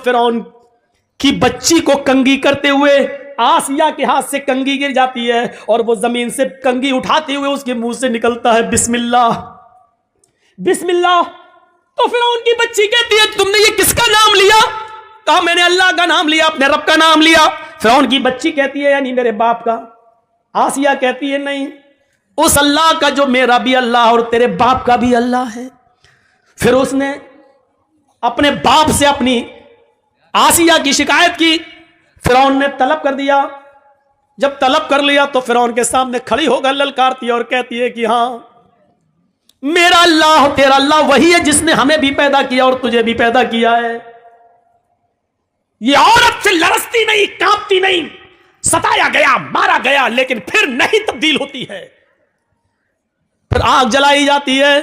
فرعون کی بچی کو کنگھی کرتے ہوئے آسیہ کے ہاتھ سے کنگھی گر جاتی ہے اور وہ زمین سے کنگھی اٹھاتے ہوئے اس کے منہ سے نکلتا ہے بسم اللہ بسم اللہ. تو فرعون کی بچی کہتی ہے تم نے یہ کس کا نام لیا؟ کہا میں نے اللہ کا نام لیا, اپنے رب کا نام لیا. فرعون کی بچی کہتی ہے یعنی میرے باپ کا. آسیہ کہتی ہے نہیں, اس اللہ کا جو میرا بھی اللہ اور تیرے باپ کا بھی اللہ ہے. پھر اس نے اپنے باپ سے اپنی آسیہ کی شکایت کی. فرعون نے طلب کر دیا. جب طلب کر لیا تو فرعون کے سامنے کھڑی ہو کر للکارتی اور کہتی ہے کہ ہاں میرا اللہ اور تیرا اللہ وہی ہے جس نے ہمیں بھی پیدا کیا اور تجھے بھی پیدا کیا ہے. یہ عورت سے لرزتی نہیں, کانپتی نہیں, ستایا گیا, مارا گیا, لیکن پھر نہیں تبدیل ہوتی ہے. پھر آگ جلائی جاتی ہے.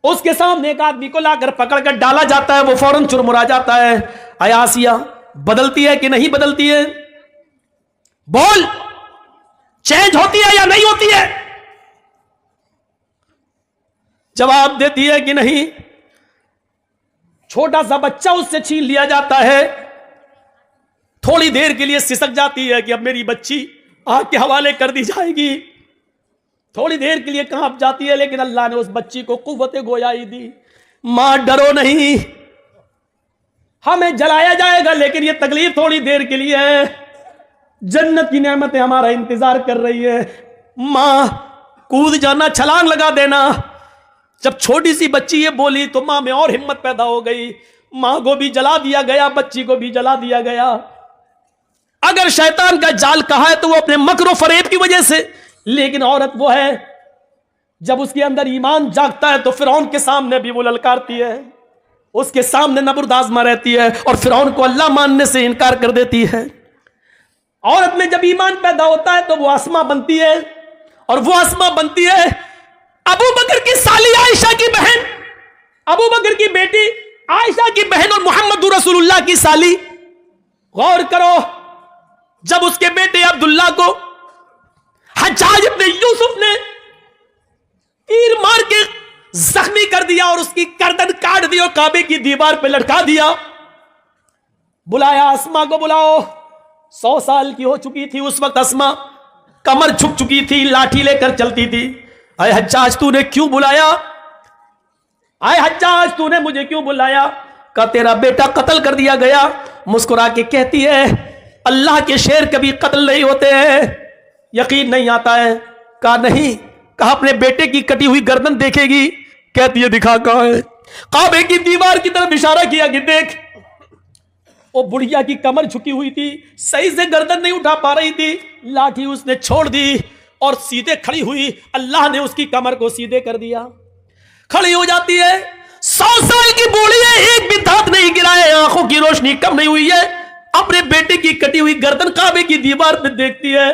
اس کے سامنے ایک آدمی کو لا کر پکڑ کر ڈالا جاتا ہے. وہ فوراً چرمرا جاتا ہے. اے آسیہ بدلتی ہے کہ نہیں بدلتی ہے؟ بول, چینج ہوتی ہے یا نہیں ہوتی ہے؟ جواب دیتی ہے کہ نہیں. چھوٹا سا بچہ اس سے چھین لیا جاتا ہے. تھوڑی دیر کے لیے سسک جاتی ہے کہ اب میری بچی آگ کے حوالے کر دی جائے گی. تھوڑی دیر کے لیے کانپ جاتی ہے, لیکن اللہ نے اس بچی کو قوت گویائی دی. ماں ڈرو نہیں, ہمیں جلایا جائے گا لیکن یہ تکلیف تھوڑی دیر کے لیے ہے. جنت کی نعمتیں ہمارا انتظار کر رہی ہے. ماں کود جانا, چھلانگ لگا دینا. جب چھوٹی سی بچی یہ بولی تو ماں میں اور ہمت پیدا ہو گئی. ماں کو بھی جلا دیا گیا, بچی کو بھی جلا دیا گیا. اگر شیطان کا جال کہا ہے تو وہ اپنے مکر و فریب کی وجہ سے, لیکن عورت وہ ہے جب اس کے اندر ایمان جاگتا ہے تو فرعون کے سامنے بھی وہ للکارتی ہے, اس کے سامنے نبرد آزما رہتی ہے اور فرعون کو اللہ ماننے سے انکار کر دیتی ہے. عورت میں جب ایمان پیدا ہوتا ہے تو وہ اسما بنتی ہے, اور وہ اسما بنتی ہے ابو بکر کی سالی عائشہ کی بہن, ابو بکر کی بیٹی عائشہ کی بہن اور محمد رسول اللہ کی سالی. غور کرو, جب اس کے بیٹے عبداللہ کو حجاج ابن یوسف نے تیر مار کے زخمی کر دیا اور اس کی گردن کاٹ دی اور کعبے کی دیوار پہ لٹکا دیا, بلایا اسما کو, بلاؤ. 100 سال کی ہو چکی تھی اس وقت اسما, کمر جھک چکی تھی, لاٹھی لے کر چلتی تھی. اے حجاج تو نے کیوں بلایا؟ اے حجاج تو نے مجھے کیوں بلایا؟ کہ تیرا بیٹا قتل کر دیا گیا. مسکرا کے کہتی ہے اللہ کے شیر کبھی قتل نہیں ہوتے ہیں, یقین نہیں آتا ہے. کہا نہیں. کہا اپنے بیٹے کی کٹی ہوئی گردن دیکھے گی؟ کہتی ہے دکھا کہاں ہے. کعبے کی دیوار کی طرف اشارہ کیا کہ دیکھ. وہ بڑھیا کی کمر جھکی ہوئی تھی, صحیح سے گردن نہیں اٹھا پا رہی تھی. لاٹھی اس نے چھوڑ دی اور سیدھے کھڑی ہوئی. اللہ نے اس کی کمر کو سیدھے کر دیا, کھڑی ہو جاتی ہے. 100 سال کی بوڑھی ہے, ایک بھی دانت نہیں گرا ہے, آنکھوں کی روشنی کم نہیں ہوئی ہے. اپنے بیٹے کی کٹی ہوئی گردن کعبے کی دیوار پہ دیکھتی ہے.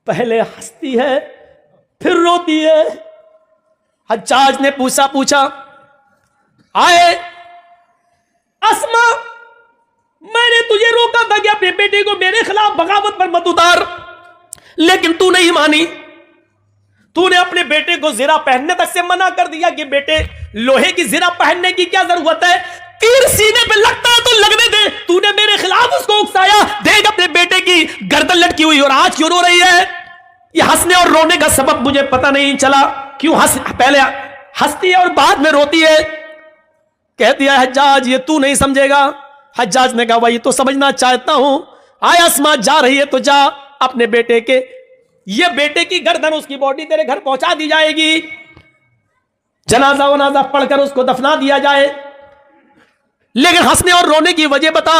پہلے ہنستی ہے پھر روتی ہے. حجاج نے پوچھا آئے اسما, میں نے تجھے روکا تھا کہ اپنے بیٹے کو میرے خلاف بغاوت پر مت اتار, لیکن تو نہیں مانی. تو نے اپنے بیٹے کو زرہ پہننے تک سے منع کر دیا کہ بیٹے لوہے کی زرہ پہننے کی کیا ضرورت ہے, تیر سینے پہ لگتا ہے تو لگنے دے. تو نے میرے خلاف اس کو اکسایا. دیکھ اپنے بیٹے کی گردن لٹکی ہوئی اور آج کیوں رو رہی ہے. یہ ہنسنے اور رونے کا سبب مجھے پتہ نہیں چلا, کیوں پہلے ہنستی ہے اور بعد میں روتی ہے. کہتی ہے حجاج یہ تو نہیں سمجھے گا. حجاج نے کہا وہی تو سمجھنا چاہتا ہوں. آیا اسما جا رہی ہے تو جا, اپنے بیٹے کے یہ بیٹے کی گردن اس کی باڈی تیرے گھر پہنچا دی جائے گی, جنازہ ونازہ پڑھ کر اس کو دفنا دیا جائے. لیکن ہنسنے اور رونے کی وجہ بتا.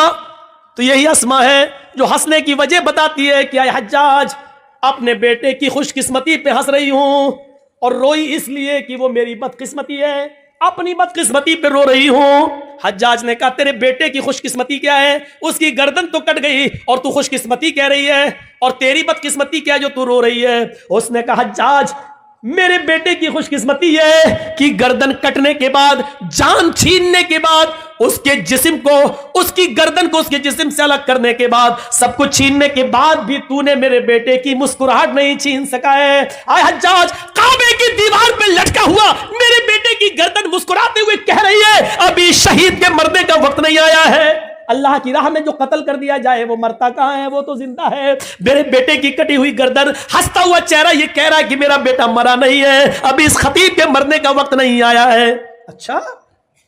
تو یہی اسما ہے جو ہنسنے کی وجہ بتاتی ہے کہ اے حجاج اپنے بیٹے کی خوش قسمتی پہ ہنس رہی ہوں, اور روئی اس لیے کہ وہ میری بدقسمتی ہے, اپنی بدقسمتی پہ رو رہی ہوں. حجاج نے کہا تیرے بیٹے کی خوش قسمتی کیا ہے؟ اس کی گردن تو کٹ گئی اور تو خوش قسمتی کہہ رہی ہے, اور تیری بدقسمتی کیا جو تو رو رہی ہے؟ اس نے کہا حجاج میرے بیٹے کی خوش قسمتی ہے کہ گردن کٹنے کے بعد، جان چھیننے کے بعد، اس کے جسم کو، اس کی گردن کو اس کے جسم سے الگ کرنے کے بعد، سب کچھ چھیننے کے بعد بھی تو نے میرے بیٹے کی مسکراہٹ نہیں چھین سکا ہے۔ اے حجاج، کعبے کی دیوار پہ لٹکا ہوا میرے بیٹے کی گردن مسکراتے ہوئے کہہ رہی ہے ابھی شہید کے مرنے کا وقت نہیں آیا ہے۔ اللہ کی راہ میں جو قتل کر دیا جائے وہ مرتا کہاں ہے، وہ تو زندہ ہے۔ میرے بیٹے کی کٹی ہوئی گردن، ہنستا ہوا چہرہ یہ کہہ رہا ہے کہ میرا بیٹا مرا نہیں ہے، ابھی اس خطیب کے مرنے کا وقت نہیں آیا ہے۔ اچھا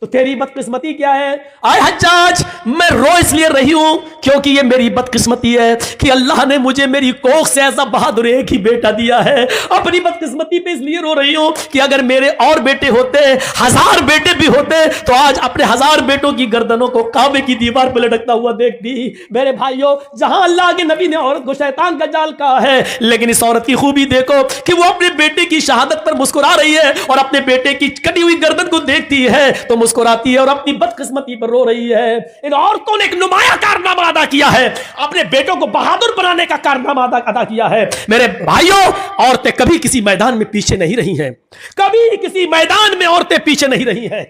تو تیری بدقسمتی کیا ہے؟ اے حجاج، میں رو اس لیے رہی ہوں کیونکہ یہ میری بدقسمتی ہے کہ اللہ نے مجھے میری کوکھ سے ایسا بہادر ایک ہی بیٹا دیا ہے۔ اپنی بدقسمتی پہ اس لیے رو رہی ہوں کہ اگر میرے اور بیٹے ہوتے، 1000 بیٹے بھی ہوتے، تو آج اپنے 1000 بیٹوں کی گردنوں کو کعبے کی دیوار پہ لٹکتا ہوا دیکھتی۔ میرے بھائیوں، جہاں اللہ کے نبی نے عورت کو شیطان کا جال کہا ہے، لیکن اس عورت کی خوبی دیکھو کہ وہ اپنے بیٹے کی شہادت پر مسکرا رہی ہے اور اپنے بیٹے کی کٹی ہوئی گردن کو دیکھتی ہے تو مسکراتی ہے اور اپنی بدقسمتی پر رو رہی ہے۔ ان عورتوں نے ایک نمایاں کارنامہ ادا کیا ہے، اپنے بیٹوں کو بہادر بنانے کا کارنامہ ادا کیا ہے۔ میرے بھائیوں، عورتیں کبھی کسی میدان میں پیچھے نہیں رہی ہیں، کبھی کسی میدان میں عورتیں پیچھے نہیں رہی ہیں،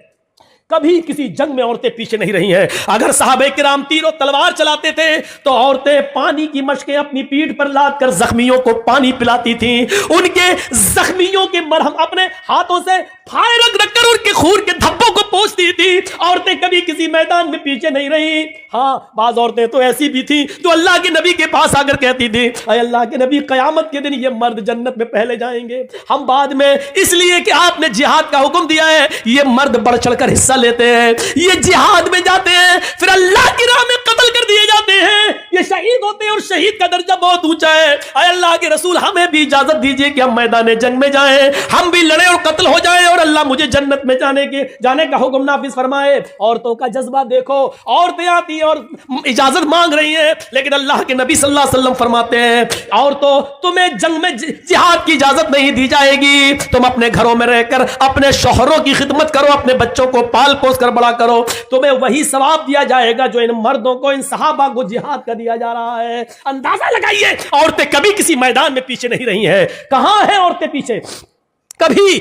کبھی کسی جنگ میں عورتیں پیچھے نہیں رہی ہیں۔ اگر صحابہ کرام تیر و تلوار چلاتے تھے تو عورتیں پانی کی مشکیں اپنی پیٹھ پر لاد کر زخمیوں کو پانی پلاتی تھیں، ان کے زخمیوں کے مرہم اپنے ہاتھوں سے پھائے رکھ کر ان کے خون کے دھبوں کو پوچھتی تھی۔ عورتیں کبھی کسی میدان میں پیچھے نہیں رہی۔ ہاں، بعض عورتیں تو ایسی بھی تھیں جو اللہ کے نبی کے پاس آ کر کہتی تھی اے اللہ کے نبی، قیامت کے دن یہ مرد جنت میں پہلے جائیں گے، ہم بعد میں، اس لیے کہ آپ نے جہاد کا حکم دیا ہے۔ یہ مرد بڑھ چڑھ کر حصہ لیتے ہیں، یہ جہاد میں جاتے ہیں، پھر اللہ کی راہ میں قتل کر دیے جاتے ہیں، یہ شہید ہوتے ہیں اور شہید کا درجہ بہت اونچا ہے۔ اے اللہ کے رسول، ہمیں بھی اجازت دیجیے کہ ہم میدان جنگ میں جائیں، ہم بھی لڑیں اور قتل ہو جائیں اور اللہ مجھے جنت میں جانے کا حکم نافذ فرمائے۔ عورتوں کا جذبہ دیکھو، عورتیں آتی ہیں اور اجازت مانگ رہی ہیں، لیکن اللہ کے نبی صلی اللہ علیہ وسلم فرماتے ہیں عورتوں، تمہیں جنگ میں جہاد کی اجازت نہیں دی جائے گی، تم اپنے گھروں میں رہ کر اپنے شوہروں کی خدمت کرو، اپنے بچوں کو پال پوس کر بڑا کرو، تمہیں وہی ثواب دیا جائے گا جو ان مردوں کو، ان صحابہ کو جہاد کا دیا جا رہا ہے۔ اندازہ لگائیے، عورتیں کبھی کسی میدان میں پیچھے نہیں رہی ہیں۔ کہاں ہیں عورتیں پیچھے؟ کبھی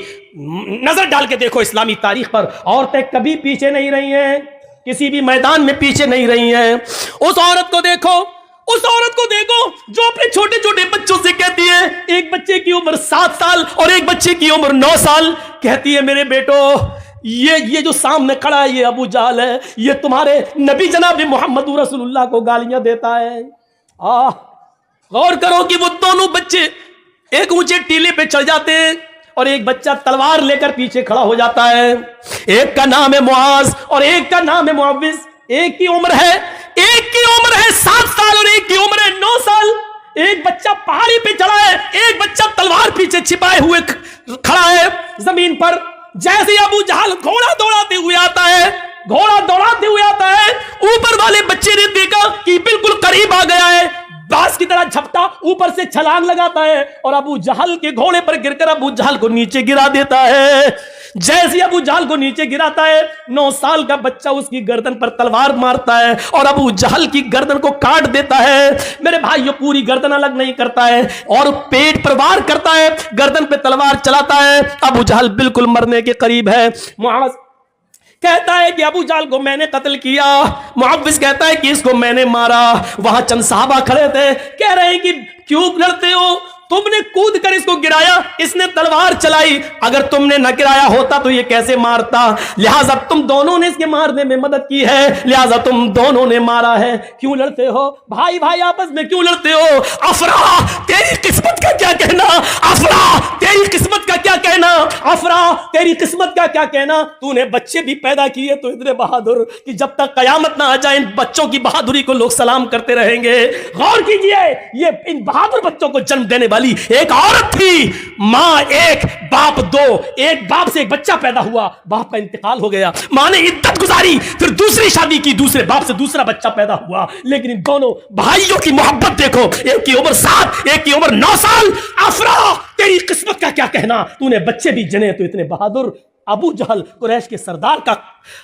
نظر ڈال کے دیکھو اسلامی تاریخ پر، عورتیں کبھی پیچھے نہیں رہی ہیں، کسی بھی میدان میں پیچھے نہیں رہی ہیں۔ اس عورت کو دیکھو، اس عورت کو دیکھو جو اپنے چھوٹے چھوٹے بچوں سے کہتی ہے، ایک بچے کی عمر 7 سال اور ایک بچے کی عمر 9 سال، کہتی ہے میرے بیٹو، یہ جو سامنے کھڑا ہے یہ ابو جہل ہے، یہ تمہارے نبی جناب محمد رسول اللہ کو گالیاں دیتا ہے۔ غور کرو کہ وہ دونوں بچے ایک اونچے ٹیلے پہ چڑھ جاتے ہیں اور ایک بچہ تلوار لے کر پیچھے کھڑا ہو جاتا ہے۔ ایک کا نام ہے معاذ اور ایک کا نام ہے معوذ۔ ایک کی عمر ہے 7 سال اور ایک کی عمر ہے 9 سال۔ ایک بچہ پہاڑی پہ چڑھا ہے، ایک بچہ تلوار پیچھے چھپائے ہوئے کھڑا ہے زمین پر۔ جیسے ابو جہل گھوڑا دوڑاتے ہوئے آتا ہے، اوپر والے بچے نے دیکھا کہ بالکل قریب آ گیا ہے، باز کی طرح جھپٹا اوپر سے چھلانگ لگاتا ہے اور ابو جہل کے گھوڑے پر گر کر ابو جہل کو نیچے گرا دیتا ہے۔ جیسے ابو جہل کو نیچے گراتا ہے، 9 سال کا بچہ اس کی گردن پر تلوار مارتا ہے اور ابو جہل کی گردن کو کاٹ دیتا ہے۔ میرے بھائیو، پوری گردن الگ نہیں کرتا ہے اور پیٹ پر وار کرتا ہے، گردن پہ تلوار چلاتا ہے۔ ابو جہل بالکل مرنے کے قریب ہے۔ معاذ کہتا ہے کہ ابو جہل کو میں نے قتل کیا، معوذ کہتا ہے کہ اس کو میں نے مارا۔ وہاں چند صحابہ کھڑے تھے، کہہ رہے ہیں کہ کیوں لڑتے ہو، تم نے کود کر اس کو گرایا، اس نے تلوار چلائی، اگر تم نے نہ گرایا ہوتا تو یہ کیسے مارتا، لہٰذا تم دونوں نے اس کے مارنے میں مدد کی ہے، لہٰذا تم دونوں نے مارا ہے۔ کیوں لڑتے ہو بھائی آپس میں، کیوں لڑتے ہو؟ افرا، تیری قسمت کا کیا کہنا، افرا تیری قسمت کا کیا کہنا، افرا تیری قسمت کا کیا کہنا، تو نے بچے بھی پیدا کیے تو اتنے بہادر کہ جب تک قیامت نہ آ جائے ان بچوں کی بہادری کو لوگ سلام کرتے رہیں گے۔ غور کیجئے، یہ ان بہادر بچوں کو جنم دینے والی ایک عورت تھی، ماں ایک باپ دو، ایک باپ سے ایک بچہ پیدا ہوا، باپ کا انتقال ہو گیا، ماں نے عدت گزاری، پھر دوسری شادی کی، دوسرے باپ سے دوسرا بچہ پیدا ہوا، لیکن ان دونوں بھائیوں کی محبت دیکھو، ایک کی عمر 7 ایک کی عمر 9 سال۔ افرا تیری قسمت کا کیا کہنا، تو نے بچے بھی جنے تو اتنے بہادر۔ ابو جہل قریش کے سردار کا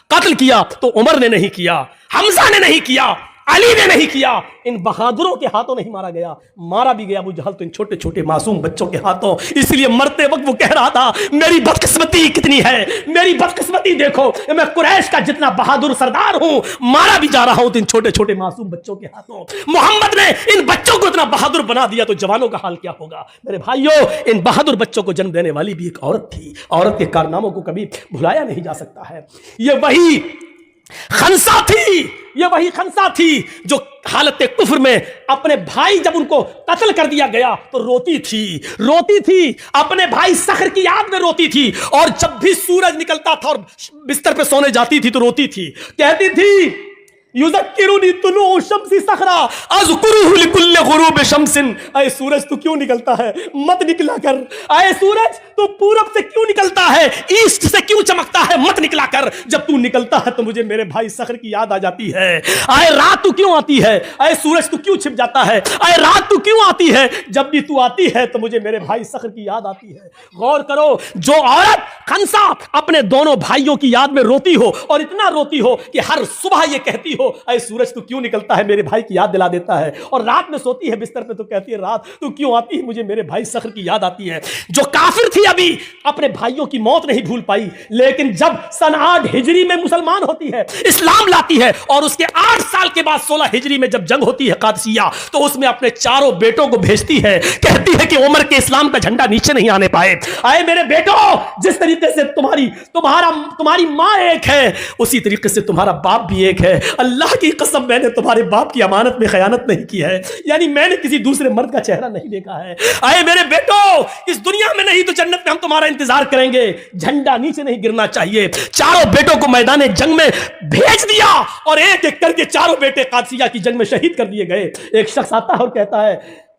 قتل کیا تو عمر نے نہیں کیا، حمزہ نے نہیں کیا، علی نے نہیں کیا، ان بہادروں کے ہاتھوں نہیں مارا گیا، مارا بھی گیا ابو جہل تو ان چھوٹے چھوٹے معصوم بچوں کے ہاتھوں۔ اس لیے مرتے وقت وہ کہہ رہا تھا میری بدقسمتی کتنی ہے، میری بدقسمتی دیکھو، میں قریش کا جتنا بہادر سردار ہوں مارا بھی جا رہا ہوں تو ان چھوٹے چھوٹے معصوم بچوں کے ہاتھوں۔ محمد نے ان بچوں کو اتنا بہادر بنا دیا تو جوانوں کا حال کیا ہوگا؟ میرے بھائیوں، ان بہادر بچوں کو جنم دینے والی بھی ایک عورت تھی، عورت کے کارناموں کو کبھی بھلایا نہیں جا سکتا ہے۔ یہ وہی خنسا تھی، یہ وہی خنسا تھی جو حالت کفر میں اپنے بھائی جب ان کو قتل کر دیا گیا تو روتی تھی اپنے بھائی صخر کی یاد میں روتی تھی، اور جب بھی سورج نکلتا تھا اور بستر پہ سونے جاتی تھی تو روتی تھی، کہتی تھی یذکرنی طلوع الشمس صخرا اذکرہ لکل غروب شمس۔ اے سورج تو کیوں نکلتا ہے؟ مت نکلا کر۔ اے سورج تو پورب سے کیوں نکلتا ہے؟ ایسٹ سے کیوں چمکتا ہے؟ مت نکلا کر۔ جب تو نکلتا ہے تو مجھے میرے بھائی صخر کی یاد آ جاتی ہے۔ اے رات تو کیوں آتی ہے؟ اے سورج تو کیوں چھپ جاتا ہے؟ اے رات تو کیوں آتی ہے؟ جب بھی تو آتی ہے تو مجھے میرے بھائی صخر کی یاد آتی ہے۔ غور کرو، جو عورت خنسا اپنے دونوں بھائیوں کی یاد میں روتی ہو، اور اتنا روتی ہو کہ ہر صبح یہ کہتی ہو اے سورج تو کیوں نکلتا ہے، میرے بھائی کی یاد دلا دیتا ہے، اور رات میں سوتی ہے بستر پہ تو کہتی ہے رات تو کیوں آتی ہے، مجھے میرے بھائی صخر کی یاد آتی ہے۔ جو کافر تھی ابھی اپنے بھائیوں کی موت نہیں بھول پائی، لیکن جب سن 8 ہجری میں مسلمان ہوتی ہے، اسلام لاتی ہے، اور اس کے 8 سال کے بعد 16 ہجری میں جب جنگ ہوتی ہے قادسیہ، تو اس میں اپنے چاروں بیٹوں کو بھیجتی ہے، کہتی ہے کہ عمر کے اسلام کا جھنڈا نیچے نہیں آنے پائے۔ اے میرے بیٹو، جس طریقے سے تمہاری ماں ایک ہے، اسی طریقے سے تمہارا باپ بھی ایک ہے۔ اللہ کی قسم میں نے تمہارے باپ کی امانت میں خیانت نہیں کی ہے، یعنی میں نے کسی دوسرے مرد کا چہرہ نہیں دیکھا ہے۔ اے میرے بیٹو، اس دنیا میں نہیں تو جنت میں ہم تمہارا انتظار کریں گے، جھنڈا نیچے نہیں گرنا چاہیے۔ چاروں بیٹوں کو میدان جنگ میں بھیج دیا، اور ایک ایک کر کے چاروں بیٹے قادسیہ کی جنگ میں شہید کر دیے گئے۔ ایک شخص آتا ہے اور کہتا ہے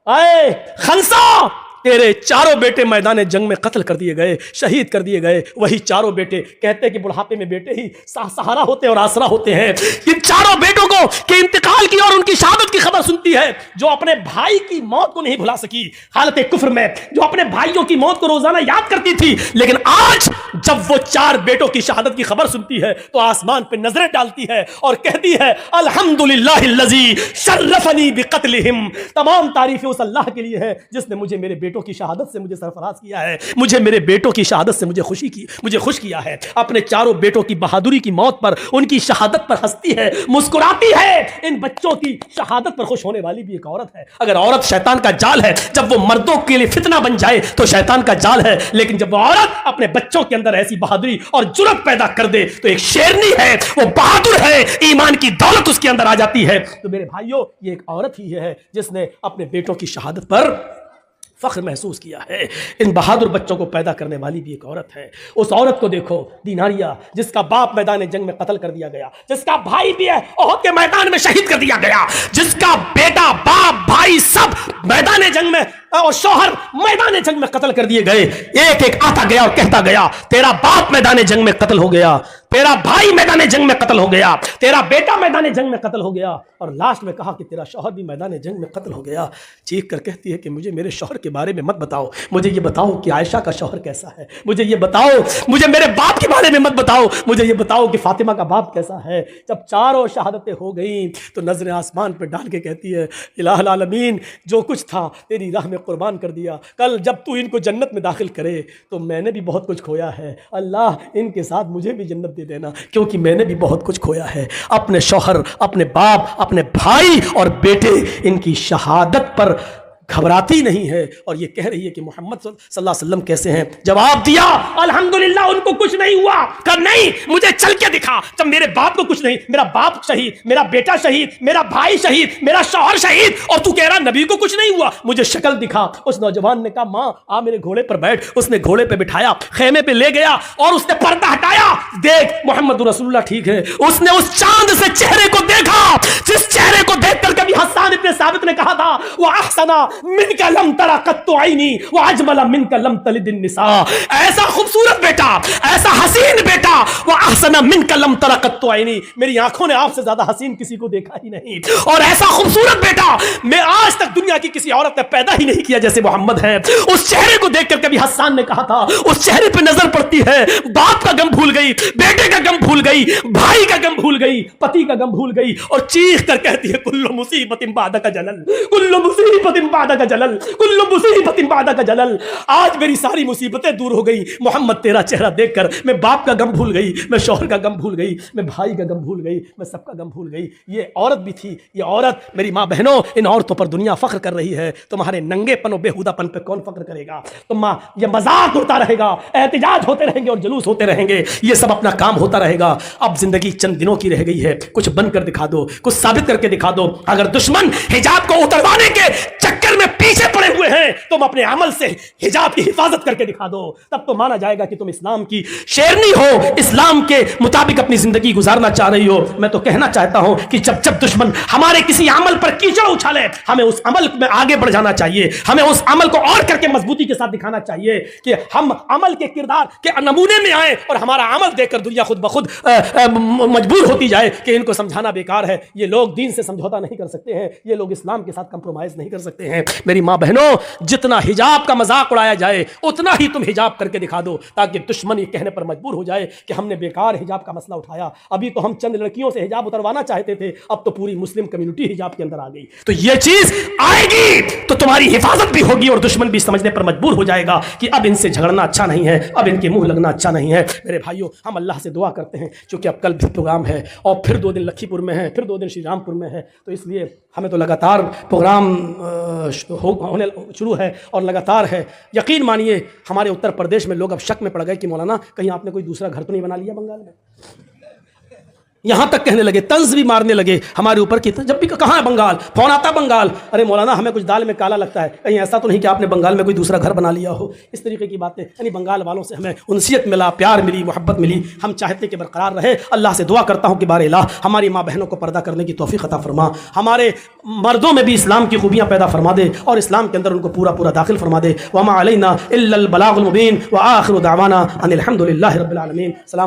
اے خنسا، تیرے چاروں بیٹے میدان جنگ میں قتل کر دیے گئے، شہید کر دیے گئے۔ وہی چاروں بیٹے، کہتے ہیں کہ بڑھاپے میں بیٹے ہی سہارا ہوتے اور آسرا ہوتے ہیں۔ ان چاروں بیٹوں کو کہ انتقال کی اور ان کی شہادت کی خبر سنتی ہے، جو اپنے بھائی کی موت کو نہیں بھلا سکی حالت کفر میں، جو اپنے بھائیوں کی موت کو روزانہ یاد کرتی تھی، لیکن آج جب وہ 4 بیٹوں کی شہادت کی خبر سنتی ہے تو آسمان پہ نظریں ڈالتی ہے اور کہتی ہے الحمدللہ الذی شرفنی بقتلہم۔ تمام تعریفیں اس اللہ کے لیے ہے جس نے مجھے میرے بیٹوں کی شہادت سے مجھے سرفراز کیا ہے، مجھے میرے بیٹوں کی شہادت سے مجھے خوش کیا ہے۔ اپنے چاروں بیٹوں کی بہادری کی موت پر، ان کی شہادت پر ہنستی ہے، مسکراتی ہے۔ ان بچوں کی شہادت پر خوش ہونے والی بھی ایک عورت ہے۔ اگر عورت شیطان کا جال ہے، جب وہ مردوں کے لیے فتنہ بن جائے تو شیطان کا جال ہے، لیکن جب وہ عورت اپنے بچوں کے اندر ایسی بہادری اور جرأت پیدا کر دے تو ایک شیرنی ہے، وہ بہادر ہے، ایمان کی دولت اس کے اندر آ جاتی ہے۔ تو میرے بھائیوں، یہ ایک عورت ہی ہے جس نے اپنے بیٹوں کی شہادت پر فخر محسوس کیا ہے۔ ان بہادر بچوں کو پیدا کرنے والی بھی ایک عورت ہے۔ اس عورت کو دیکھو، دیناریہ، جس کا باپ میدان جنگ میں قتل کر دیا گیا، جس کا بھائی بھی ہے احد کے میدان میں شہید کر دیا گیا، جس کا بیٹا، باپ، بھائی سب میدان جنگ میں اور شوہر میدان جنگ میں قتل کر دیے گئے۔ ایک ایک آتا گیا اور کہتا گیا تیرا باپ میدان جنگ میں قتل ہو گیا، تیرا بھائی میدان جنگ میں قتل ہو گیا، تیرا بیٹا میدان جنگ میں قتل ہو گیا، اور لاسٹ میں کہا کہ تیرا شوہر بھی میدان جنگ میں قتل ہو گیا۔ چیخ کر کہتی ہے کہ مجھے میرے شوہر کے بارے میں مت بتاؤ، مجھے یہ بتاؤ کہ عائشہ کا شوہر کیسا ہے، مجھے یہ بتاؤ، مجھے میرے باپ کے بارے میں مت بتاؤ، مجھے یہ بتاؤ کہ فاطمہ کا باپ کیسا ہے۔ جب چاروں شہادتیں ہو گئیں تو نظریں آسمان پہ ڈال کے کہتی ہے الہ العالمین، جو کچھ تھا تیری راہ میں قربان کر دیا، کل جب تو ان کو جنت میں داخل کرے تو میں نے بھی بہت کچھ کھویا ہے، اللہ ان کے ساتھ مجھے بھی جنت دے دینا، کیونکہ میں نے بھی بہت کچھ کھویا ہے۔ اپنے شوہر، اپنے باپ، اپنے بھائی اور بیٹے، ان کی شہادت پر گھبراتی نہیں ہے، اور یہ کہہ رہی ہے کہ محمد صلی اللہ علیہ وسلم کیسے ہیں۔ جواب دیا الحمدللہ، ان کو کچھ نہیں ہوا۔ کہا نہیں، مجھے چل کے دکھا، جب میرے باپ کو کچھ نہیں، میرا باپ شہید، میرا بیٹا شہید، میرا بھائی شہید، میرا شوہر شہید، اور تو کہہ رہا نبی کو کچھ نہیں ہوا، مجھے شکل دکھا۔ اس نوجوان نے کہا ماں آ میرے گھوڑے پر بیٹھ۔ اس نے گھوڑے پہ بٹھایا، خیمے پہ لے گیا اور اس نے پردہ ہٹایا، دیکھ محمد رسول اللہ ٹھیک ہے۔ اس نے اس چاند سے چہرے کو دیکھا جس چہرے کو دیکھ کر کبھی حسان ابن ثابت نے کہا تھا وہ احسن منک لم تر قط عینی واجمل منک لم تلد النساء. ایسا خوبصورت بیٹا، ایسا حسین بیٹا، واحسن منک لم تر قط عینی، میری آنکھوں نے آپ سے زیادہ حسین کسی کو دیکھا ہی نہیں، اور ایسا خوبصورت بیٹا میں آج تک دنیا کی کسی عورت نے پیدا ہی نہیں کیا جیسے محمد ہے. اس چہرے کو دیکھ کر کبھی حسان نے کہا تھا، اس چہرے پہ نظر پڑتی ہے، باپ کا غم بھول گئی، بیٹے کا غم بھول گئی، بھائی کا غم بھول گئی، پتی کا غم بھول گئی، اور چیخ کر کہتی ہے کل مصیبت بعدک جلل، کل مصیبت بعدک جلل، کل مصیبت بعدک جلل. آج میری ساری مصیبتیں دور ہو گئی محمد تیرا چہرہ دیکھ کر. میں باپ کا غم بھول گئی، میں شوہر کا غم بھول گئی، میں بھائی کا غم بھول گئی، میں سب کا غم بھول گئی. یہ عورت بھی تھی، یہ عورت میری ماں بہنوں، ان عورتوں پر دنیا فخر کر رہی ہے. تمہارے ننگے پن و بےہودہ پن پہ کون فخر کرے گا؟ یہ مذاق ہوتا رہے گا، احتجاج ہوتے رہیں گے اور جلوس ہوتے رہیں گے، یہ سب اپنا کام ہوتا رہے گا. اب زندگی چند دنوں کی رہ گئی ہے، کچھ بن کر دکھا دو، کچھ ثابت کر کے دکھا دو. اگر دشمن حجاب کو اتروانے کے چکر میں پیچھے پڑے ہوئے ہیں، تم اپنے عمل سے حجاب کی حفاظت کر کے دکھا دو، تب تو مانا جائے گا کہ تم اسلام کی شیرنی ہو، اسلام کے مطابق اپنی زندگی گزارنا چاہ رہی ہو. میں تو کہنا چاہتا ہوں کہ جب دشمن ہمارے کسی عمل پر کیچڑ اچھالے، ہمیں اس عمل میں آگے بڑھ جانا چاہیے، ہمیں اس عمل کو اور کر کے مضبوطی کے ساتھ دکھانا چاہیے کہ ہم عمل کے کردار کے نمونے میں آئیں، اور ہمارا عمل دیکھ کر دنیا خود بخود مجبور ہوتی جائے کہ ان کو سمجھانا بیکار ہے، یہ لوگ دین سے سمجھوتا نہیں کر سکتے ہیں، یہ لوگ اسلام کے ساتھ کمپرومائز نہیں کر سکتے ہیں. میری ماں بہنوں، جتنا حجاب کا مذاق اڑایا جائے اتنا ہی تم حجاب کر کے دکھا دو، تاکہ دشمن یہ کہنے پر مجبور ہو جائے کہ ہم نے بیکار حجاب کا مسئلہ اٹھایا. ابھی تو ہم چند لڑکیوں سے حجاب اتروانا چاہتے تھے، اب تو پوری مسلم کمیونٹی حجاب کے اندر آ گئی. تو یہ چیز آئے گی تو تمہاری حفاظت بھی ہوگی، اور دشمن بھی سمجھنے پر مجبور ہو جائے گا کہ اب ان سے جھگڑنا اچھا نہیں ہے، اب ان کے منہ لگنا اچھا نہیں ہے. میرے بھائیوں، ہم اللہ سے دعا کرتے ہیں، چونکہ اب کل بھی پروگرام ہے اور پھر 2 دن لکھی پور میں ہے، پھر 2 دن شری رام پور میں ہے، تو اس لیے ہمیں تو لگاتار پروگرام ہونے شروع ہے اور لگاتار ہے. یقین مانیے ہمارے اتر پردیش میں لوگ اب شک میں پڑ گئے کہ مولانا کہیں آپ نے کوئی دوسرا گھر تو نہیں بنا لیا بنگال میں. یہاں تک کہنے لگے، طنز بھی مارنے لگے ہمارے اوپر کی، جب بھی کہاں ہے بنگال، فون آتا بنگال، ارے مولانا ہمیں کچھ دال میں کالا لگتا ہے، کہیں ایسا تو نہیں کہ آپ نے بنگال میں کوئی دوسرا گھر بنا لیا ہو. اس طریقے کی باتیں، یعنی بنگال والوں سے ہمیں انسیت ملا، پیار ملی، محبت ملی. ہم چاہتے کہ برقرار رہے. اللہ سے دعا کرتا ہوں کہ بار الہ ہماری ماں بہنوں کو پردہ کرنے کی توفیق عطا فرما، ہمارے مردوں میں بھی اسلام کی خوبیاں پیدا فرما دے اور اسلام کے اندر ان کو پورا داخل فرما دے. وما علینا الا البلاغ المبین، وآخر دعوانا ان الحمد للہ رب العالمین. سلام.